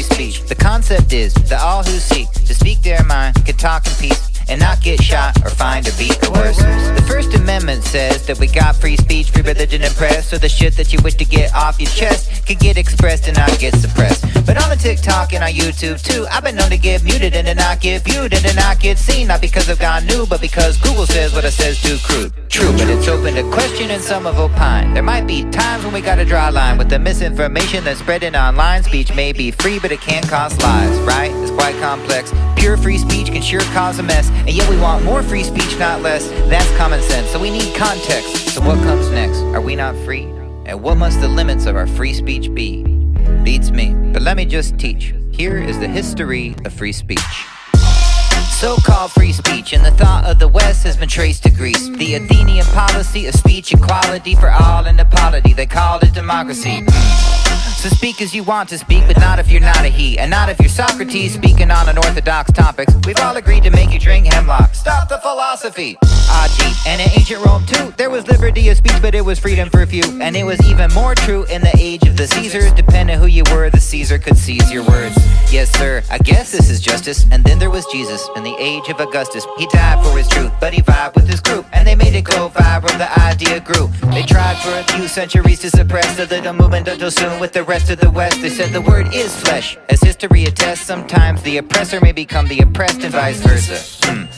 free speech. The concept is that all who seek to speak their mind can talk in peace and not get shot or fined or beat or worse. The First Amendment says that we got free speech, free religion and press, so the shit that you wish to get off your chest can get expressed and not get suppressed. But on the TikTok and on YouTube too, I've been known to get muted and to not get viewed and to not get seen, not because I've gone new, but because Google says what I says too crude. True, but it's open to question and some have opined. There might be times when we gotta draw a line with the misinformation that's spreading online. Speech may be free, but it can cause lies, right? It's quite complex. Pure free speech can sure cause a mess, and yet we want more free speech, not less. That's common sense, so we need context. So what comes next? Are we not free? And what must the limits of our free speech be? Beats me, but let me just teach. Here is the history of free speech. So-called free speech in the thought of the West has been traced to Greece. The Athenian policy of speech equality for all inequality. They called it democracy. So speak as you want to speak, but not if you're not a he. And not if you're Socrates speaking on unorthodox topics. We've all agreed to make you drink hemlock. Stop the philosophy. And in ancient Rome too, there was liberty of speech, but it was freedom for few. And it was even more true in the age of the Caesars. Depending who you were, the Caesar could seize your words. Yes sir, I guess this is justice. And then there was Jesus in the age of Augustus. He died for his truth, but he vibed with his group, and they made it go viral, the idea grew. They tried for a few centuries to suppress the little movement until soon with the rest of the West. They said the word is flesh. As history attests, sometimes the oppressor may become the oppressed and vice versa.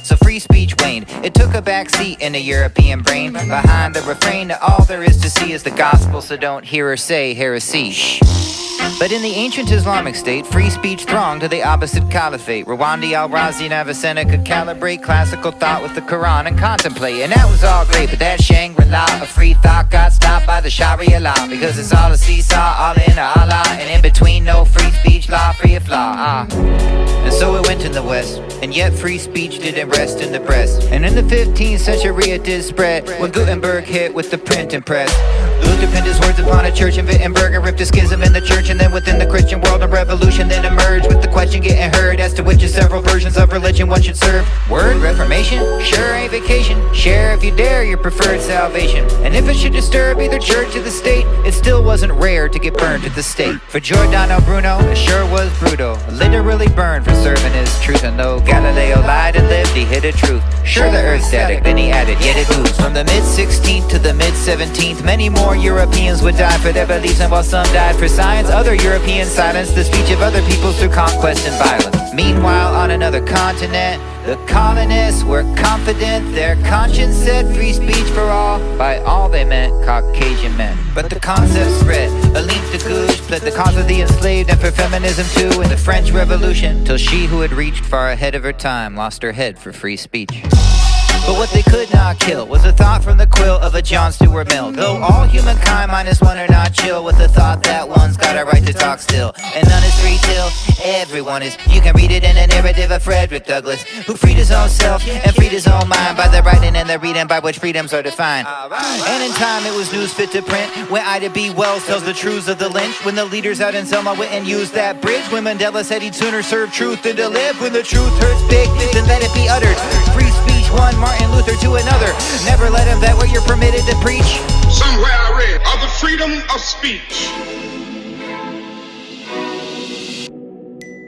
So free speech waned. It took a back seat in the European brain. Behind the refrain that all there is to see is the gospel, so don't hear or say heresy. Shh. But in the ancient Islamic state, free speech thronged to the opposite caliphate. Rwandi al-Razi and Avicenna could calibrate classical thought with the Quran and contemplate. And that was all great, but that Shangri-La of free thought got stopped by the Sharia law. Because it's all a seesaw, all in Allah, and in between no free speech, law free of law. And so it went in the West, and yet free speech didn't rest in the breast. And in the 15th century it did spread, when Gutenberg hit with the printing press. Luther pinned his words upon a church in Wittenberg and ripped a schism in the church. And then within the Christian world a revolution then emerged, with the question getting heard as to which of several versions of religion one should serve. Word, Reformation? Sure ain't vacation. Share if you dare your preferred salvation. And if it should disturb either church or the state, it still wasn't rare to get burned at the stake. For Giordano Bruno, it sure was brutal, literally burned for serving his truth. And though Galileo lied and lived, he hid a truth. Sure the earth's static, then he added, yet it moves. From the mid-16th to the mid-17th, many more Europeans would die for their beliefs, and while some died for science, other Europeans silenced the speech of other peoples through conquest and violence. Meanwhile, on another continent, the colonists were confident their conscience said free speech for all. By all they meant Caucasian men. But the concept spread. Aline de Gouges pled the cause of the enslaved, and for feminism too in the French Revolution, till she who had reached far ahead of her time lost her head for free speech. But what they could not kill was a thought from the quill of a John Stuart Mill. Though all humankind minus one are not chill with the thought that one's got a right to talk still, and none is free till everyone is. You can read it in a narrative of Frederick Douglass, who freed his own self and freed his own mind by the writing and the reading by which freedoms are defined. And in time it was news fit to print, when Ida B. Wells tells the truths of the lynch, when the leaders out in Selma went and used that bridge, when Mandela said he'd sooner serve truth than to live. When the truth hurts big, then let it be uttered. Free speech one, Martin Luther to another. Never let him vet what you're permitted to preach. Somewhere I read of the freedom of speech.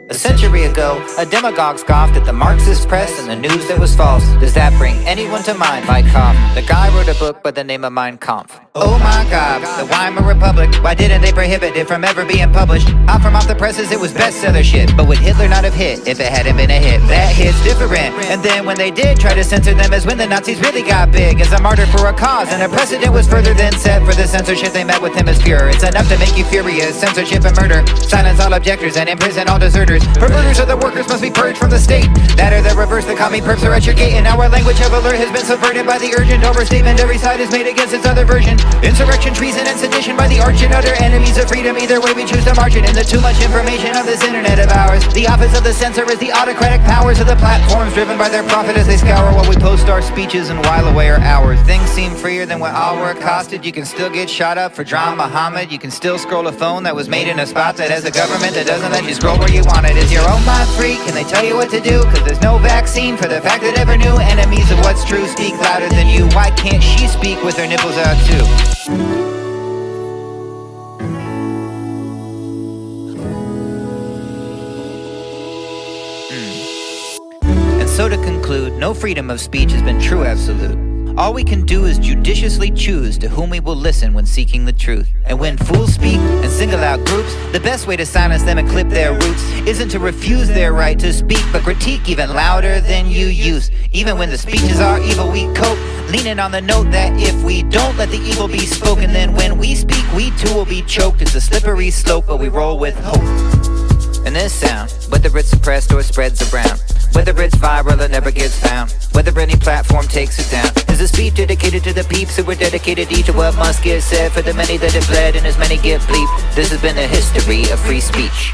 A century ago, a demagogue scoffed at the Marxist press and the news that was false. Does that bring anyone to mind? Mike Hoff. The guy wrote a book by the name of Mein Kampf. Oh my God, the Weimar Republic. Why didn't they prohibit it from ever being published? Hot from off the presses, it was bestseller shit. But would Hitler not have hit if it hadn't been a hit? That hit's different. And then when they did try to censor them, as when the Nazis really got big, as a martyr for a cause, and a precedent was further than set for the censorship they met with him as pure. It's enough to make you furious. Censorship and murder, silence all objectors and imprison all deserters. Perverters of the workers must be purged from the state. That or the reverse, the commie perps are at your gate. And our language of alert has been subverted by the urgent overstatement. Every side is made against its other version. Insurrection, treason, and sedition by the arch and utter enemies of freedom. Either way we choose to march it in the too much information of this internet of ours. The office of the censor is the autocratic powers of the platforms, driven by their profit as they scour while we post our speeches and while away our hours. Things seem freer than when all were accosted. You can still get shot up for John Muhammad. You can still scroll a phone that was made in a spot that has a government that doesn't let you scroll where you want it. Is your own mind free? Can they tell you what to do? Cause there's no vaccine for the fact that ever new enemies of what's true speak louder than you. Why can't she speak with her nipples out too? No freedom of speech has been true absolute. All we can do is judiciously choose to whom we will listen when seeking the truth. And when fools speak and single out groups, the best way to silence them and clip their roots isn't to refuse their right to speak, but critique even louder than you use. Even when the speeches are evil, we cope, leaning on the note that if we don't let the evil be spoken, then when we speak, we too will be choked. It's a slippery slope, but we roll with hope. And this sound, whether it's suppressed or spreads around, whether it's viral or never gets found, whether any platform takes it down, is a speech dedicated to the peeps who were dedicated each to what must get said, for the many that have fled and as many get bleeped. This has been the history of free speech.